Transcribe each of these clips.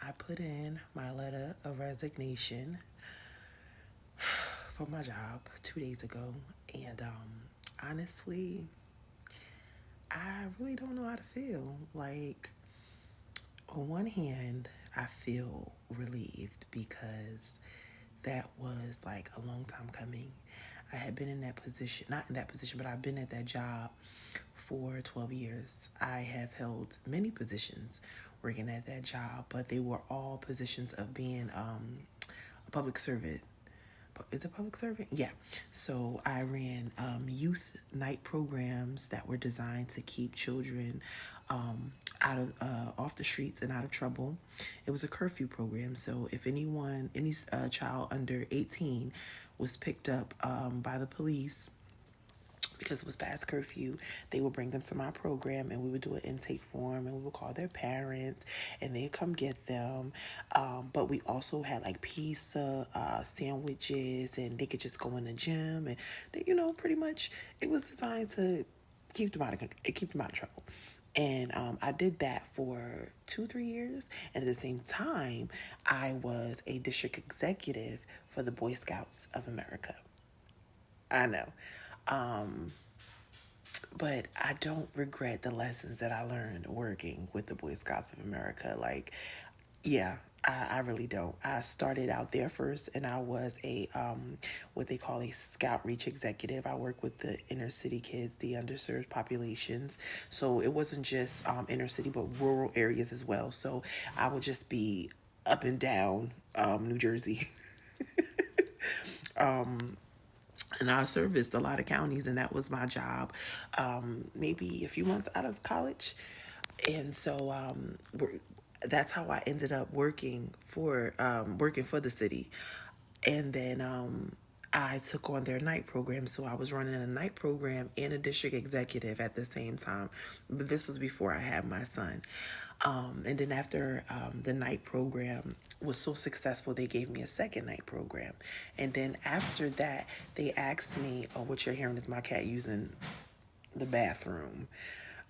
I put in my letter of resignation for my job 2 days ago, and honestly, I really don't know how to feel. Like, on one hand, I feel relieved because that was like a long time coming. I had been in that position, not in that position, but I've been at that job for 12 years. I have held many positions working at that job, but they were all positions of being a public servant. Is it public servant? Yeah. So I ran youth night programs that were designed to keep children out of off the streets and out of trouble. It was a curfew program, so if any child under 18 was picked up by the police because it was past curfew, they would bring them to my program and we would do an intake form and we would call their parents and they'd come get them. But we also had like pizza, sandwiches, and they could just go in the gym and they, pretty much it was designed to keep them out of trouble. And I did that for 2, 3 years. And at the same time, I was a district executive for the Boy Scouts of America. I know. But I don't regret the lessons that I learned working with the Boy Scouts of America. Like, yeah, I really don't. I started out there first, and I was a what they call a Scout Reach executive. I work with the inner city kids, the underserved populations. So it wasn't just inner city, but rural areas as well. So I would just be up and down New Jersey. And I serviced a lot of counties, and that was my job. Maybe a few months out of college, and so that's how I ended up working for the city. And then I took on their night program, so I was running a night program and a district executive at the same time. But this was before I had my son. And then after the night program was so successful, they gave me a second night program. And then after that, they asked me, oh, what you're hearing is my cat using the bathroom.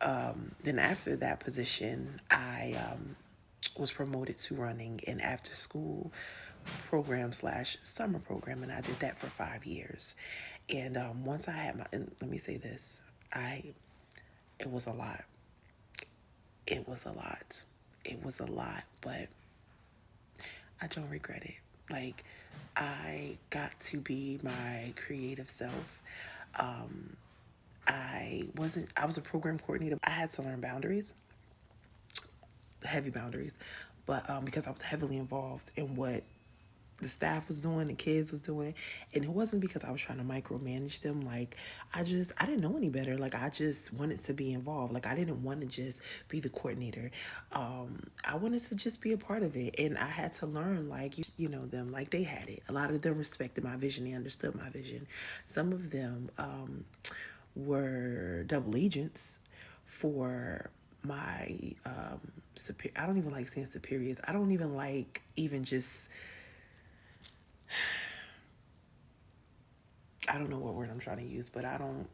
Then after that position, I was promoted to running an after school program slash summer program, and I did that for 5 years. And once I had and let me say this, it was a lot. It was a lot. It was a lot, but I don't regret it. Like, I got to be my creative self. I was a program coordinator. I had to learn boundaries, heavy boundaries, but because I was heavily involved in what the staff was doing, the kids was doing, and it wasn't because I was trying to micromanage them. Like, I didn't know any better. Like, I just wanted to be involved. Like, I didn't want to just be the coordinator. I wanted to just be a part of it, and I had to learn, like, them, like, they had it. A lot of them respected my vision. They understood my vision. Some of them were double agents for my I don't even like saying superiors. I don't even like even just, I don't know what word I'm trying to use, but I don't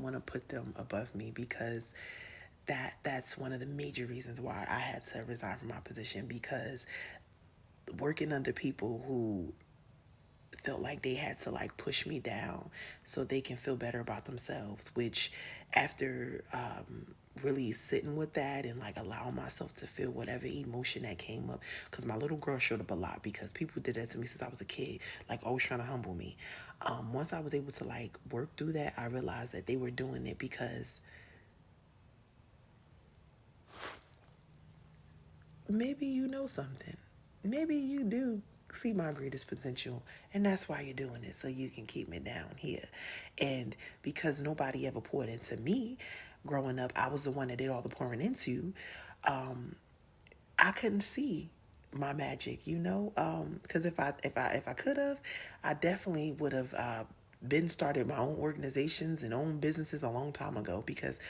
want to put them above me, because that's one of the major reasons why I had to resign from my position, because working under people who felt like they had to like push me down so they can feel better about themselves, which after really sitting with that and like allowing myself to feel whatever emotion that came up, because my little girl showed up a lot because people did that to me since I was a kid, like always trying to humble me. Once I was able to like work through that, I realized that they were doing it because maybe you know something. Maybe you do see my greatest potential, and that's why you're doing it, so you can keep me down here. And because nobody ever poured into me growing up, I was the one that did all the pouring into. I couldn't see my magic, because if I could have, I definitely would have been started my own organizations and own businesses a long time ago. Because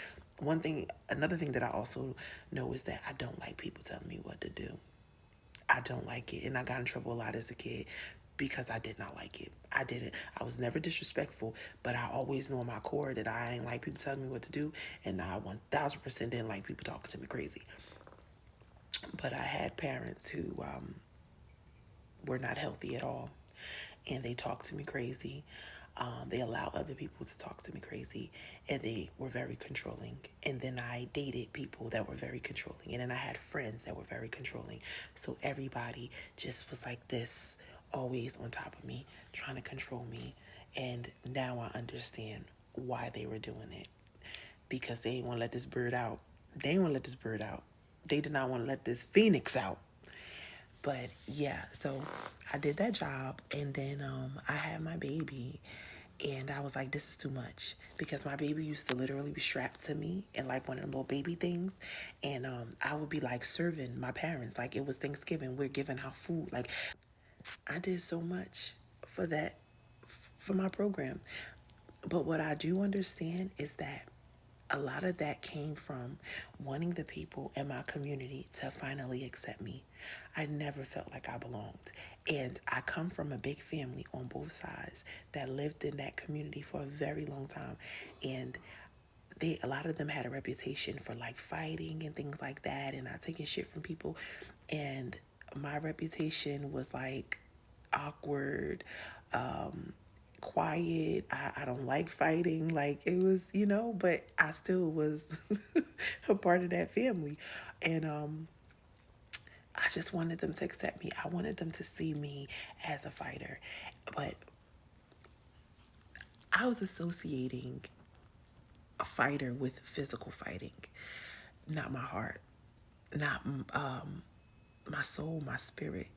another thing that I also know is that I don't like people telling me what to do. I don't like it. And I got in trouble a lot as a kid because I did not like it. I didn't. I was never disrespectful, but I always know in my core that I ain't like people telling me what to do. And I 1000% didn't like people talking to me crazy. But I had parents who were not healthy at all, and they talked to me crazy. They allowed other people to talk to me crazy, and they were very controlling. And then I dated people that were very controlling, and then I had friends that were very controlling. So everybody just was like this, always on top of me, trying to control me. And now I understand why they were doing it, because they didn't want to let this bird out. They didn't want to let this bird out. They did not want to let this phoenix out. But yeah, so I did that job, and then I had my baby, and I was like, this is too much, because my baby used to literally be strapped to me in like one of them little baby things, and I would be like serving my parents like it was Thanksgiving. We're giving out food. Like, I did so much for that, for my program. But what I do understand is that a lot of that came from wanting the people in my community to finally accept me. I never felt like I belonged. And I come from a big family on both sides that lived in that community for a very long time. And a lot of them had a reputation for like fighting and things like that, and not taking shit from people. And my reputation was like awkward, quiet. I don't like fighting. Like, it was, but I still was a part of that family. And I just wanted them to accept me. I wanted them to see me as a fighter. But I was associating a fighter with physical fighting, not my heart, not my soul, my spirit.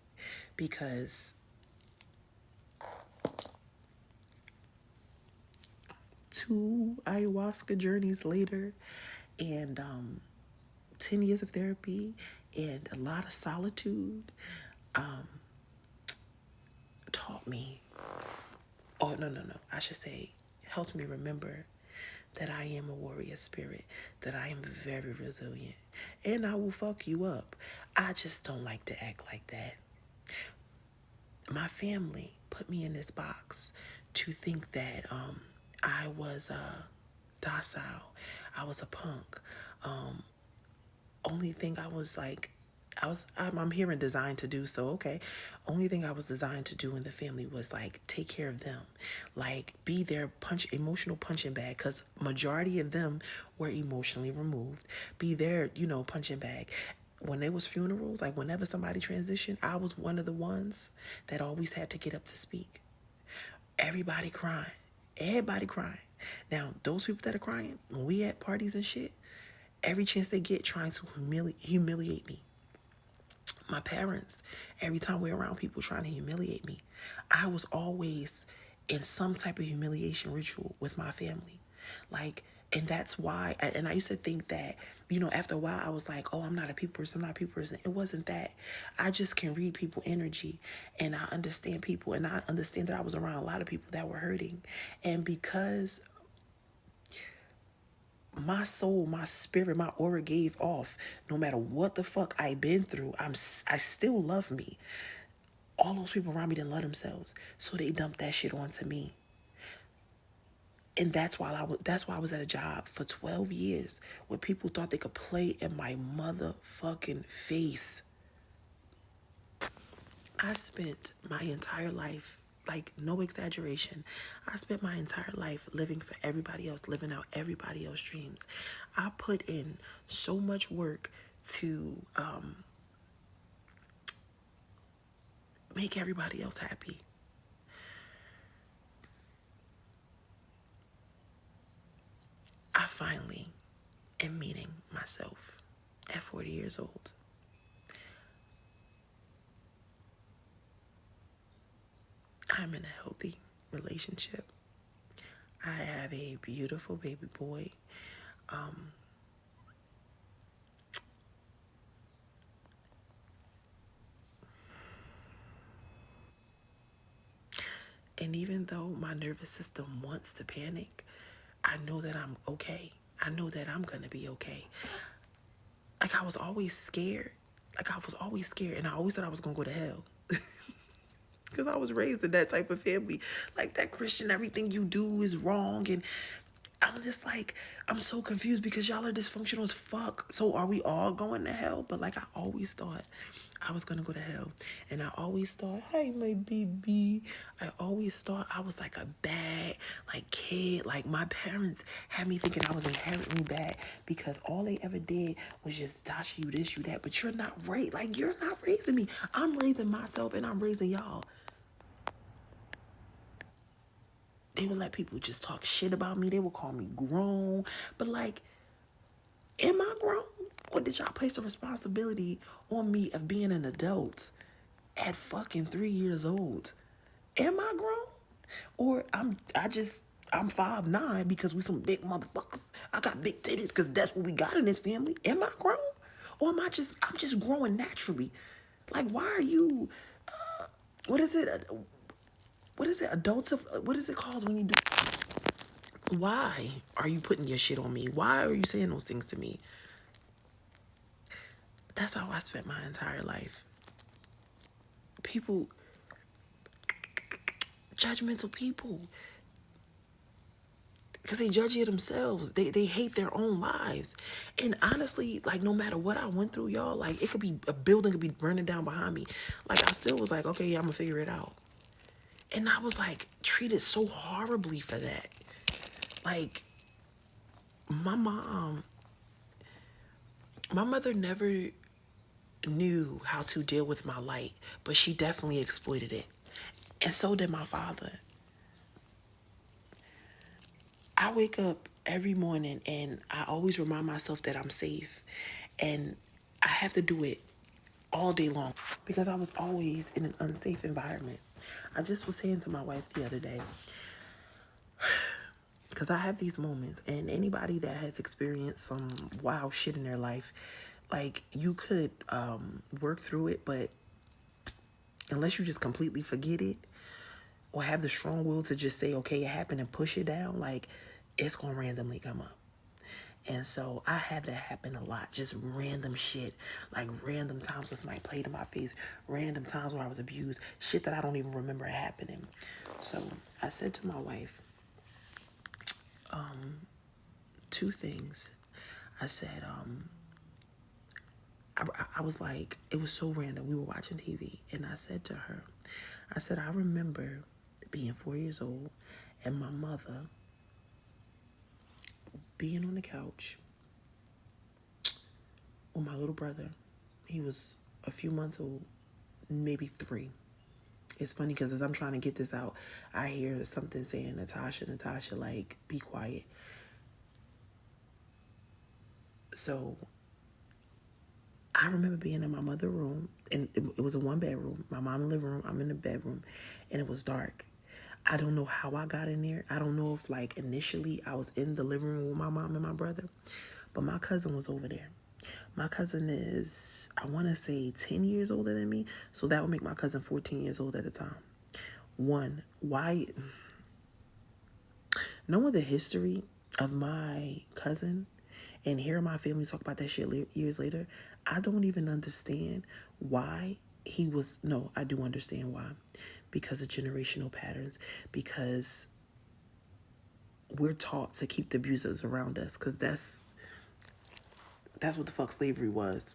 Because 2 ayahuasca journeys later, and 10 years of therapy, and a lot of solitude, taught me, oh, no, I should say, helped me remember that I am a warrior spirit, that I am very resilient, and I will fuck you up. I just don't like to act like that. My family put me in this box to think that I was docile, I was a punk. Only thing I was like, I'm here and designed to do, so okay. Only thing I was designed to do in the family was like take care of them, like be their emotional punching bag, because majority of them were emotionally removed. Be their, punching bag. When there was funerals, like whenever somebody transitioned, I was one of the ones that always had to get up to speak. Everybody crying, everybody crying. Now those people that are crying when we at parties and shit, every chance they get trying to humiliate me. My parents, every time we're around people trying to humiliate me, I was always in some type of humiliation ritual with my family. Like, and that's why, and I used to think that, after a while I was like, oh, I'm not a people person, I'm not a people person. It wasn't that. I just can read people energy, and I understand people, and I understand that I was around a lot of people that were hurting. And because my soul, my spirit, my aura gave off, no matter what the fuck I've been through, I still love me. All those people around me didn't love themselves, so they dumped that shit onto me. And that's why I was at a job for 12 years where people thought they could play in my motherfucking face. I spent my entire life, like no exaggeration, I spent my entire life living for everybody else, living out everybody else's dreams. I put in so much work to make everybody else happy. I finally am meeting myself at 40 years old. I'm in a healthy relationship. I have a beautiful baby boy. And even though my nervous system wants to panic, I know that I'm okay. I know that I'm going to be okay. Like, I was always scared. And I always thought I was going to go to hell. Because I was raised in that type of family. Like, that Christian, everything you do is wrong. And I'm just like, I'm so confused because y'all are dysfunctional as fuck. So are we all going to hell? But like, I always thought I was gonna go to hell. And I always thought, hey, my baby. I always thought I was like a bad, like, kid. Like, my parents had me thinking I was inherently bad because all they ever did was just Tasha, you this, you that. But you're not right. Like, you're not raising me. I'm raising myself and I'm raising y'all. They would let people just talk shit about me. They would call me grown. But like, am I grown? Or did y'all place the responsibility on me of being an adult at fucking 3 years old? Am I grown? Or I'm 5'9" because we some big motherfuckers. I got big titties because that's what we got in this family. Am I grown? Or I'm just growing naturally? Like, why are you, what is it? What is it? Adults of, what is it called when you do? Why are you putting your shit on me? Why are you saying those things to me? That's how I spent my entire life. People, judgmental people, because they judge you themselves. They hate their own lives. And honestly, like, no matter what I went through, y'all, like, it could be, a building could be burning down behind me. Like, I still was like, okay, yeah, I'm gonna figure it out. And I was like treated so horribly for that. Like, my mom, my mother never knew how to deal with my light, but she definitely exploited it. And so did my father. I wake up every morning and I always remind myself that I'm safe. And I have to do it all day long because I was always in an unsafe environment. I just was saying to my wife the other day, because I have these moments, and anybody that has experienced some wild shit in their life, like, you could work through it, but unless you just completely forget it or have the strong will to just say, okay, it happened and push it down, like, it's gonna randomly come up. And so I had that happen a lot, just random shit, like random times where somebody played in my face, random times where I was abused, shit that I don't even remember happening. So I said to my wife, two things. I said, I was like, it was so random. We were watching TV, and I said to her, I said, I remember being 4 years old and my mother being on the couch with my little brother. He was a few months old, maybe 3. It's funny because as I'm trying to get this out, I hear something saying, Natasha, like, be quiet. So I remember being in my mother's room, and it was a 1-bedroom. My mom in the living room, I'm in the bedroom, and it was dark. I don't know how I got in there. I don't know if, like, initially I was in the living room with my mom and my brother, but my cousin was over there. My cousin is, I want to say, 10 years older than me, so that would make my cousin 14 years old at the time. One, why, knowing the history of my cousin and hearing my family talk about that shit years later, I don't even understand why he was, no, I do understand why. Because of generational patterns, because we're taught to keep the abusers around us, because that's what the fuck slavery was.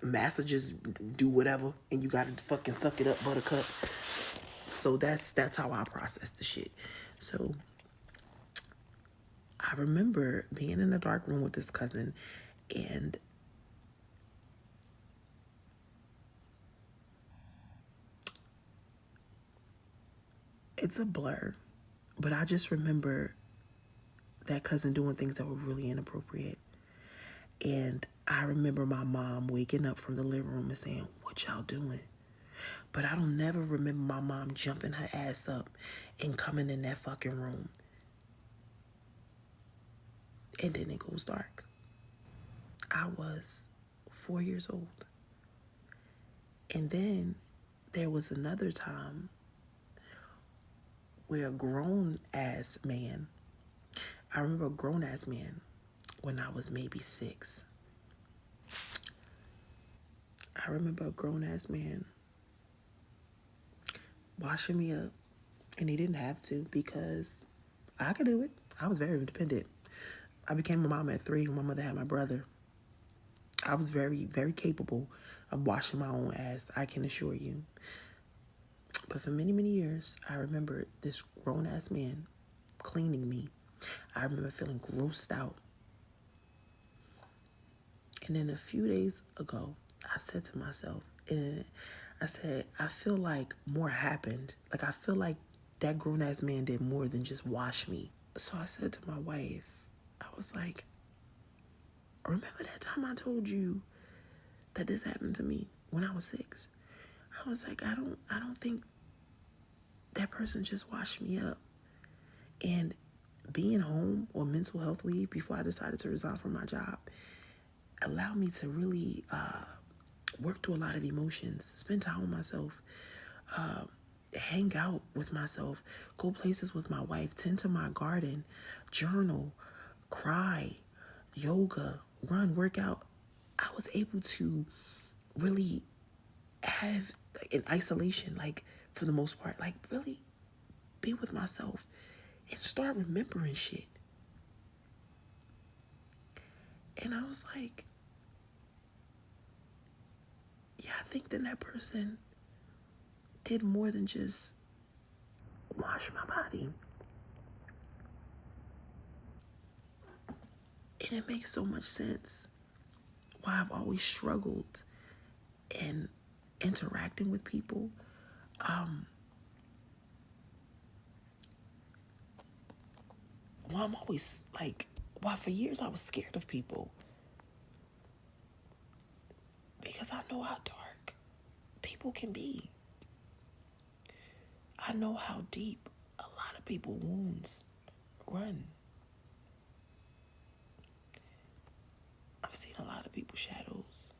Massa just do whatever, and you gotta fucking suck it up, buttercup. So that's how I process the shit. So I remember being in a dark room with this cousin, and it's a blur, but I just remember that cousin doing things that were really inappropriate. And I remember my mom waking up from the living room and saying, what y'all doing? But I don't never remember my mom jumping her ass up and coming in that fucking room. And then it goes dark. I was 4 years old. And then there was another time where a grown ass man, I remember a grown ass man when I was maybe 6. I remember a grown ass man washing me up, and he didn't have to because I could do it. I was very independent. I became a mom at 3 when my mother had my brother. I was very, very capable of washing my own ass, I can assure you. But for many, many years, I remember this grown-ass man cleaning me. I remember feeling grossed out. And then a few days ago, I said to myself, and I said, I feel like more happened. Like, I feel like that grown-ass man did more than just wash me. So I said to my wife, I was like, remember that time I told you that this happened to me when I was 6? I was like, I don't think that person just washed me up. And being home on mental health leave before I decided to resign from my job allowed me to really work through a lot of emotions, spend time with myself, hang out with myself, go places with my wife, tend to my garden, journal, cry, yoga, run, work out. I was able to really have like, in isolation, like for the most part, like really be with myself and start remembering shit. And I was like, yeah, I think that person did more than just wash my body. And it makes so much sense why I've always struggled in interacting with people. Why I'm always like, why for years I was scared of people. Because I know how dark people can be. I know how deep a lot of people's wounds run. I've seen a lot of people's shadows.